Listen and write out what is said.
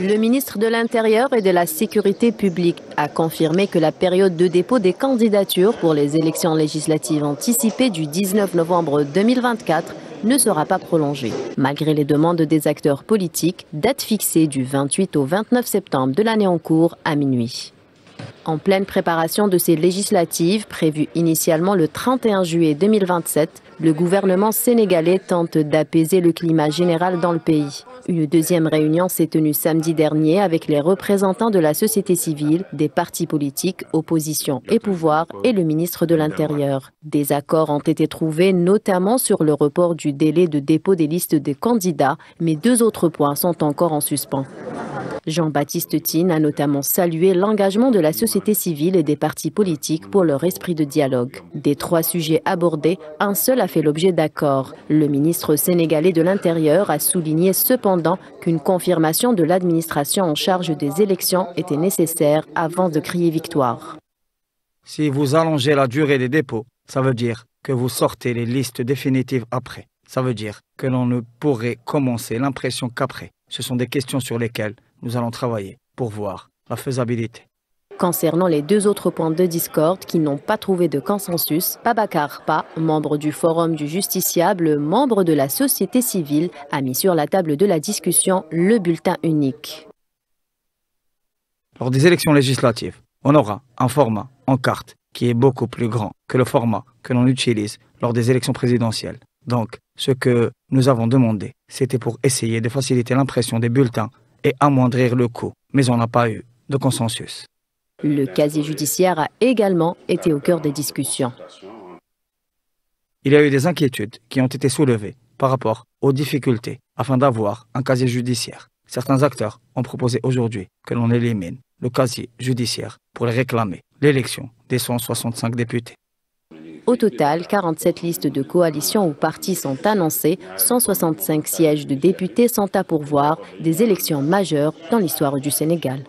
Le ministre de l'Intérieur et de la Sécurité publique a confirmé que la période de dépôt des candidatures pour les élections législatives anticipées du 19 novembre 2024 ne sera pas prolongée, malgré les demandes des acteurs politiques, date fixée du 28 au 29 septembre de l'année en cours à minuit. En pleine préparation de ces législatives, prévues initialement le 31 juillet 2027, le gouvernement sénégalais tente d'apaiser le climat général dans le pays. Une deuxième réunion s'est tenue samedi dernier avec les représentants de la société civile, des partis politiques, opposition et pouvoir et le ministre de l'Intérieur. Des accords ont été trouvés notamment sur le report du délai de dépôt des listes des candidats, mais deux autres points sont encore en suspens. Jean-Baptiste Tine a notamment salué l'engagement de la société civile et des partis politiques pour leur esprit de dialogue. Des trois sujets abordés, un seul a fait l'objet d'accords. Le ministre sénégalais de l'Intérieur a souligné cependant qu'une confirmation de l'administration en charge des élections était nécessaire avant de crier victoire. Si vous allongez la durée des dépôts, ça veut dire que vous sortez les listes définitives après. Ça veut dire que l'on ne pourrait commencer l'impression qu'après. Ce sont des questions sur lesquelles nous allons travailler pour voir la faisabilité. Concernant les deux autres points de discorde qui n'ont pas trouvé de consensus, Babacar Pa, membre du Forum du Justiciable, membre de la société civile, a mis sur la table de la discussion le bulletin unique. Lors des élections législatives, on aura un format en carte qui est beaucoup plus grand que le format que l'on utilise lors des élections présidentielles. Donc, ce que nous avons demandé, c'était pour essayer de faciliter l'impression des bulletins et amoindrir le coût, mais on n'a pas eu de consensus. Le casier judiciaire a également été au cœur des discussions. Il y a eu des inquiétudes qui ont été soulevées par rapport aux difficultés afin d'avoir un casier judiciaire. Certains acteurs ont proposé aujourd'hui que l'on élimine le casier judiciaire pour réclamer l'élection des 165 députés. Au total, 47 listes de coalitions ou partis sont annoncées, 165 sièges de députés sont à pourvoir, des élections majeures dans l'histoire du Sénégal.